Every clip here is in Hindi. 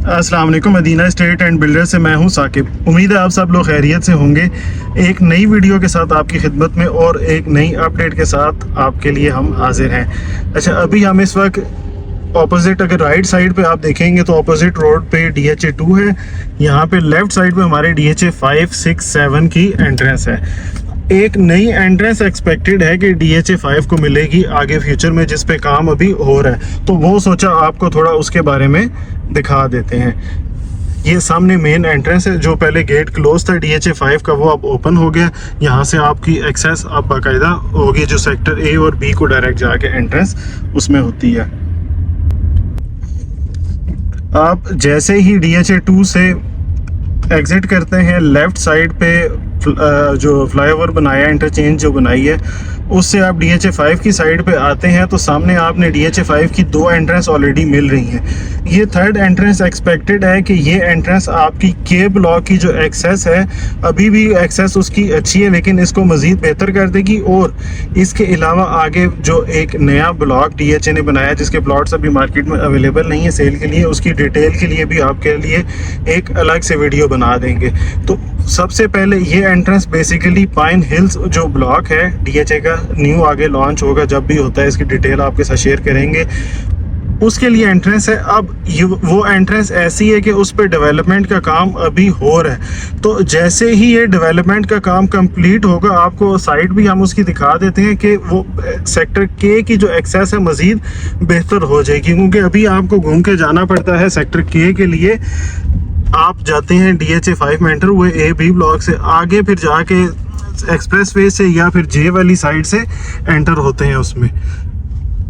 अस्सलाम वालेकुम। मदीना स्टेट एंड बिल्डर से मैं हूं साकिब। उम्मीद है आप सब लोग खैरियत से होंगे। एक नई वीडियो के साथ आपकी खिदमत में और एक नई अपडेट के साथ आपके लिए हम हाजिर हैं। अच्छा, अभी हम इस वक्त ऑपोजिट, अगर राइट साइड पे आप देखेंगे तो ऑपोजिट रोड पे DHA 2 है। यहाँ पे लेफ्ट साइड पे हमारे DHA 5, 6, 7 की एंट्रेंस है। एक नई एंट्रेंस एक्सपेक्टेड है कि DHA 5 को मिलेगी आगे फ्यूचर में, जिस पे काम अभी हो रहा है, तो वो सोचा आपको थोड़ा उसके बारे में दिखा देते हैं। ये सामने मेन एंट्रेंस है। जो पहले गेट क्लोज था DHA 5 का, वो अब ओपन हो गया। यहाँ से आपकी एक्सेस अब बाकायदा होगी, जो सेक्टर A और B को डायरेक्ट जाके एंट्रेंस उसमें होती है। आप जैसे ही DHA 2 से एग्जिट करते हैं, लेफ्ट साइड पे जो फ्लाईओवर बनाया, इंटरचेंज जो बनाई है, उससे आप DHA 5 की साइड पे आते हैं तो सामने आपने DHA 5 की 2 एंट्रेंस ऑलरेडी मिल रही हैं। ये थर्ड एंट्रेंस एक्सपेक्टेड है कि ये एंट्रेंस आपकी K ब्लॉक की जो एक्सेस है, अभी भी एक्सेस उसकी अच्छी है, लेकिन इसको मज़ीद बेहतर कर देगी। और इसके अलावा आगे जो एक नया ब्लॉक DHA ने बनाया, जिसके प्लॉट्स अभी मार्केट में अवेलेबल नहीं है सेल के लिए, उसकी डिटेल के लिए भी आपके लिए एक अलग से वीडियो बना देंगे। तो सबसे पहले ये एंट्रेंस बेसिकली पाइन हिल्स जो ब्लॉक है DHA का, न्यू आगे लॉन्च होगा, जब भी होता है इसकी डिटेल आपके साथ शेयर करेंगे, उसके लिए एंट्रेंस है। अब ये वो एंट्रेंस ऐसी है कि उस पर डेवलपमेंट का काम अभी हो रहा है। तो जैसे ही ये डेवलपमेंट का काम कंप्लीट होगा, आपको साइड भी हम उसकी दिखा देते हैं कि वो सेक्टर K की जो एक्सेस है मज़ीद बेहतर हो जाएगी, क्योंकि अभी आपको घूम के जाना पड़ता है सेक्टर K के लिए। आप जाते हैं DHA 5 में एंटर हुए A-B ब्लॉक से, आगे फिर जाके एक्सप्रेसवे से या फिर J वाली साइड से एंटर होते हैं उसमें।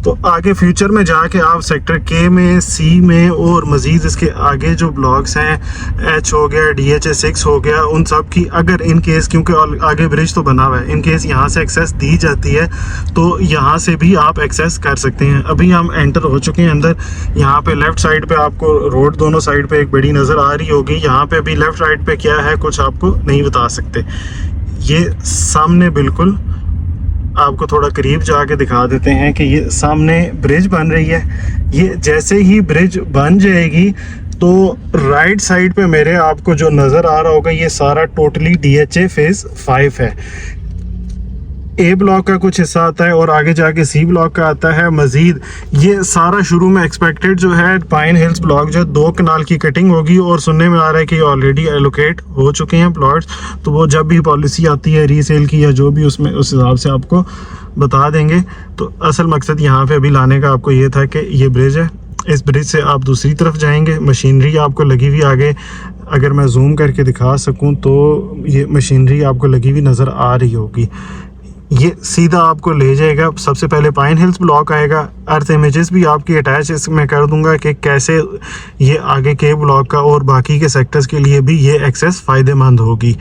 तो आगे फ्यूचर में जाके आप सेक्टर K में, C में और मज़ीद इसके आगे जो ब्लॉक्स हैं, H हो गया, DHA 6 हो गया, उन सब की अगर इन केस, क्योंकि आगे ब्रिज तो बना हुआ है, इन केस यहाँ से एक्सेस दी जाती है तो यहाँ से भी आप एक्सेस कर सकते हैं। अभी हम एंटर हो चुके हैं अंदर। यहाँ पे लेफ़्ट साइड पे आपको रोड दोनों साइड पे एक बड़ी नज़र आ रही होगी। यहाँ पे अभी लेफ़्ट साइड पे क्या है कुछ आपको नहीं बता सकते। ये सामने बिल्कुल आपको थोड़ा करीब जाके दिखा देते हैं कि ये सामने ब्रिज बन रही है। ये जैसे ही ब्रिज बन जाएगी तो राइट साइड पे मेरे आपको जो नज़र आ रहा होगा, ये सारा टोटली DHA फेज़ 5 है। A ब्लॉक का कुछ हिस्सा आता है और आगे जाके C ब्लॉक का आता है। मज़ीद ये सारा शुरू में एक्सपेक्टेड जो है पाइन हिल्स ब्लॉक जो 2 कनाल की कटिंग होगी, और सुनने में आ रहा है कि ऑलरेडी एलोकेट हो चुके हैं प्लॉट्स। तो वो जब भी पॉलिसी आती है रीसेल की या जो भी, उसमें उस हिसाब से आपको बता देंगे। तो असल मकसद यहाँ पे अभी लाने का आपको ये था कि ये ब्रिज है, इस ब्रिज से आप दूसरी तरफ जाएंगे। मशीनरी आपको लगी हुई आगे, अगर मैं जूम करके दिखा सकूँ तो ये मशीनरी आपको लगी हुई नज़र आ रही होगी। ये सीधा आपको ले जाएगा। सबसे पहले पाइन हिल्स ब्लॉक आएगा। अर्थ इमेजेस भी आपकी अटैच इसमें कर दूंगा कि कैसे ये आगे के ब्लॉक का और बाकी के सेक्टर्स के लिए भी ये एक्सेस फ़ायदेमंद होगी।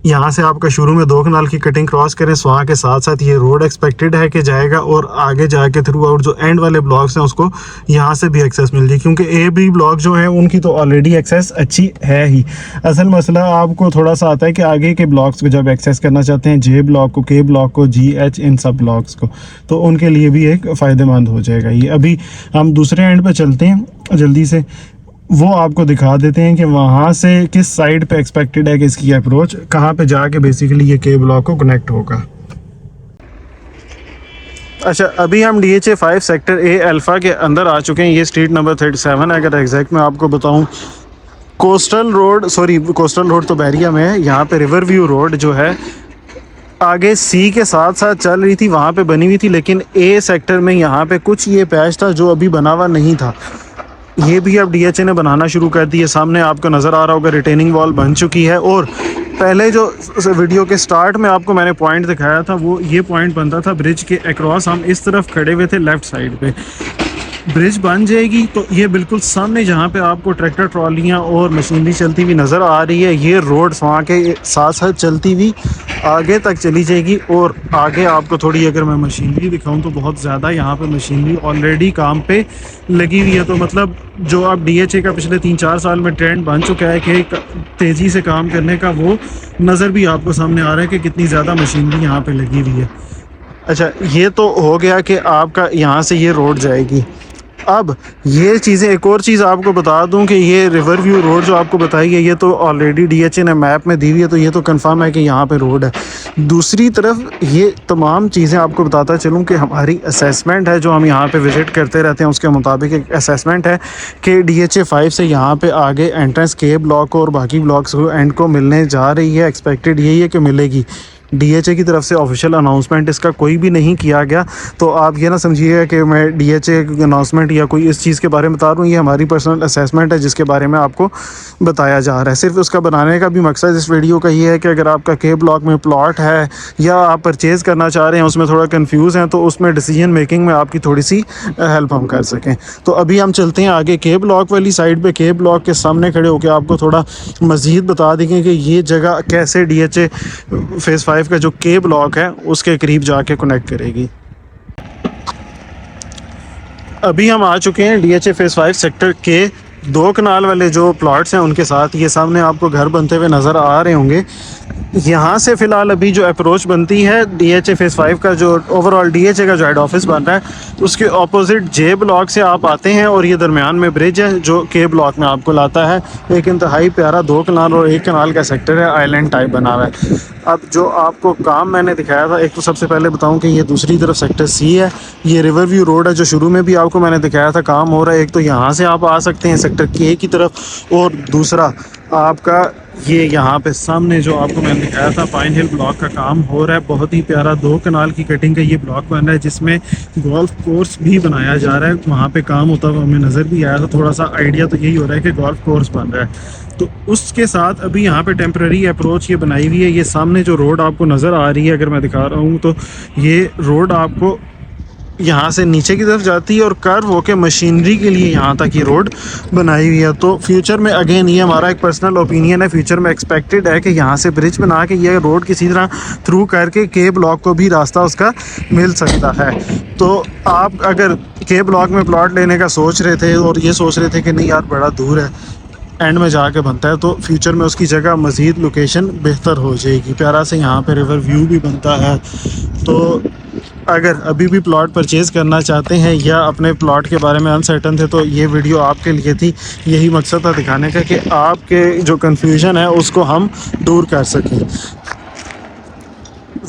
यहाँ से आपका शुरू में 2 कनाल की कटिंग क्रॉस करें, स्वां के साथ साथ ये रोड एक्सपेक्टेड है कि जाएगा, और आगे जाके थ्रू आउट जो एंड वाले ब्लॉक्स हैं उसको यहाँ से भी एक्सेस मिल जाए, क्योंकि A-B ब्लॉक जो है उनकी तो ऑलरेडी एक्सेस अच्छी है ही। असल मसला आपको थोड़ा सा आता है कि आगे के ब्लॉक्स को जब एक्सेस करना चाहते हैं, J ब्लॉक को, K ब्लॉक को, G, H, इन सब ब्लॉक्स को, तो उनके लिए भी एक फ़ायदेमंद हो जाएगा ये। अभी हम दूसरे एंड पर चलते हैं जल्दी से, वो आपको दिखा देते हैं कि वहाँ से किस साइड पे एक्सपेक्टेड है कि इसकी अप्रोच कहाँ पे जाके बेसिकली ये K ब्लॉक को कनेक्ट होगा। अच्छा, अभी हम DHA 5 सेक्टर A अल्फ़ा के अंदर आ चुके हैं। ये स्ट्रीट नंबर 37 अगर एग्जैक्ट मैं आपको बताऊँ। कोस्टल रोड तो बैरिया में है। यहाँ पे रिवर व्यू रोड जो है आगे C के साथ साथ चल रही थी, वहाँ पे बनी हुई थी, लेकिन A सेक्टर में यहाँ पे कुछ ये पैच था जो अभी बना हुआ नहीं था। ये भी अब DHA ने बनाना शुरू कर दी है। सामने आपको नज़र आ रहा होगा रिटेनिंग वॉल बन चुकी है। और पहले जो वीडियो के स्टार्ट में आपको मैंने पॉइंट दिखाया था, वो ये पॉइंट बनता था ब्रिज के अक्रॉस। हम इस तरफ खड़े हुए थे लेफ़्ट साइड पे। ब्रिज बन जाएगी तो ये बिल्कुल सामने जहाँ पे आपको ट्रैक्टर ट्रॉलियाँ और मशीनरी चलती हुई नज़र आ रही है, ये रोड वहाँ के साथ साथ चलती हुई आगे तक चली जाएगी। और आगे आपको थोड़ी अगर मैं मशीनरी दिखाऊं तो बहुत ज़्यादा यहाँ पे मशीनरी ऑलरेडी काम पे लगी हुई है। तो मतलब जो अब DHA का पिछले 3-4 साल में ट्रेंड बन चुका है कि तेज़ी से काम करने का, वो नज़र भी आपको सामने आ रहा है कि कितनी ज़्यादा मशीनरी यहाँ पर लगी हुई है। अच्छा, ये तो हो गया कि आपका यहाँ से ये रोड जाएगी। अब ये चीज़ें, एक और चीज़ आपको बता दूं कि ये रिवर व्यू रोड जो आपको बताई है ये तो ऑलरेडी डीएचए ने मैप में दी हुई है, तो ये तो कंफर्म है कि यहाँ पे रोड है। दूसरी तरफ ये तमाम चीज़ें आपको बताता चलूँ कि हमारी असेसमेंट है जो हम यहाँ पे विज़िट करते रहते हैं, उसके मुताबिक एक असेसमेंट है कि डीएचए 5 से यहाँ पे आगे एंट्रेंस के ब्लॉक और बाकी ब्लॉक्स को एंड को मिलने जा रही है। एक्सपेक्टेड यही है कि मिलेगी। डीएचए की तरफ से ऑफिशियल अनाउंसमेंट इसका कोई भी नहीं किया गया, तो आप ये ना समझिएगा कि मैं डीएचए अनाउंसमेंट या कोई इस चीज़ के बारे में बता रहा हूँ। ये हमारी पर्सनल असेसमेंट है जिसके बारे में आपको बताया जा रहा है। सिर्फ उसका बनाने का भी मकसद इस वीडियो का ये है कि अगर आपका के ब्लॉक में प्लॉट है या आप परचेज़ करना चाह रहे हैं, उसमें थोड़ा कन्फ्यूज़ हैं, तो उसमें डिसीजन मेकिंग में आपकी थोड़ी सी हेल्प हम कर सकें। तो अभी हम चलते हैं आगे के ब्लॉक वाली साइड पे। के ब्लॉक के सामने खड़े होकर आपको थोड़ा मज़ीद बता देंगे कि ये जगह कैसे डीएचए फेज़ 5 का जो के ब्लॉक है उसके करीब जाके कनेक्ट करेगी। अभी हम आ चुके हैं डीएचए फेज़ 5 सेक्टर के 2 कनाल वाले जो प्लॉट्स हैं उनके साथ। ये सामने आपको घर बनते हुए नज़र आ रहे होंगे। यहाँ से फ़िलहाल अभी जो अप्रोच बनती है डीएचए फेज़ 5 का, जो ओवरऑल डीएचए का जो हेड ऑफिस बन रहा है, उसके ऑपोजिट जे ब्लॉक से आप आते हैं और ये दरमियान में ब्रिज है जो के ब्लॉक में आपको लाता है। एक इंतहाई प्यारा 2 कनाल और 1 कनाल का सेक्टर है, आइलैंड टाइप बना हुआ है। अब जो आपको काम मैंने दिखाया था, एक तो सबसे पहले बताऊं कि ये दूसरी तरफ सेक्टर सी है। ये रिवर व्यू रोड है जो शुरू में भी आपको मैंने दिखाया था, काम हो रहा है। एक तो यहाँ से आप आ सकते हैं सेक्टर के की तरफ, और दूसरा आपका ये यहाँ पे सामने जो आपको मैंने दिखाया था पाइन हिल ब्लॉक का काम हो रहा है। बहुत ही प्यारा 2 कनाल की कटिंग का ये ब्लॉक बन रहा है जिसमें गोल्फ कोर्स भी बनाया जा रहा है। वहाँ पे काम होता हुआ हमें नज़र भी आया था। थोड़ा सा आइडिया तो यही हो रहा है कि गोल्फ कोर्स बन रहा है। तो उसके साथ अभी यहाँ पे टेम्पररी अप्रोच ये बनाई हुई है। ये सामने जो रोड आपको नज़र आ रही है, अगर मैं दिखा रहा हूँ तो ये रोड आपको यहाँ से नीचे की तरफ जाती है और कर्व होके मशीनरी के लिए यहाँ तक ये रोड बनाई हुई है। तो फ्यूचर में, अगेन ये हमारा एक पर्सनल ओपिनियन है, फ्यूचर में एक्सपेक्टेड है कि यहाँ से ब्रिज बना के ये रोड किसी तरह थ्रू करके के ब्लॉक को भी रास्ता उसका मिल सकता है। तो आप अगर के ब्लॉक में प्लॉट लेने का सोच रहे थे और ये सोच रहे थे कि नहीं यार बड़ा दूर है, एंड में जाके बनता है, तो फ्यूचर में उसकी जगह मज़ीद लोकेशन बेहतर हो जाएगी। प्यारा से यहाँ पे रिवर व्यू भी बनता है। तो अगर अभी भी प्लॉट परचेज़ करना चाहते हैं या अपने प्लॉट के बारे में अनसर्टन थे, तो ये वीडियो आपके लिए थी। यही मकसद था दिखाने का कि आपके जो कन्फ्यूजन है उसको हम दूर कर सकें।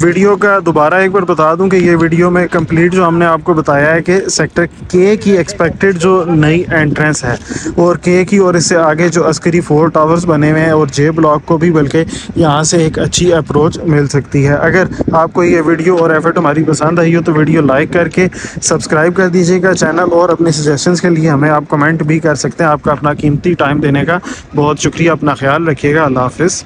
वीडियो का दोबारा एक बार बता दूं कि ये वीडियो में कंप्लीट जो हमने आपको बताया है कि सेक्टर के की एक्सपेक्टेड जो नई एंट्रेंस है और के की, और इससे आगे जो अस्करी 4 टावर्स बने हुए हैं और जे ब्लॉक को भी, बल्कि यहाँ से एक अच्छी अप्रोच मिल सकती है। अगर आपको ये वीडियो और एफर्ट हमारी पसंद आई हो तो वीडियो लाइक करके सब्सक्राइब कर दीजिएगा चैनल, और अपने सजेशंस के लिए हमें आप कमेंट भी कर सकते हैं। आपका अपना कीमती टाइम देने का बहुत शुक्रिया। अपना ख्याल रखिएगा। अल्लाह हाफ़िज़।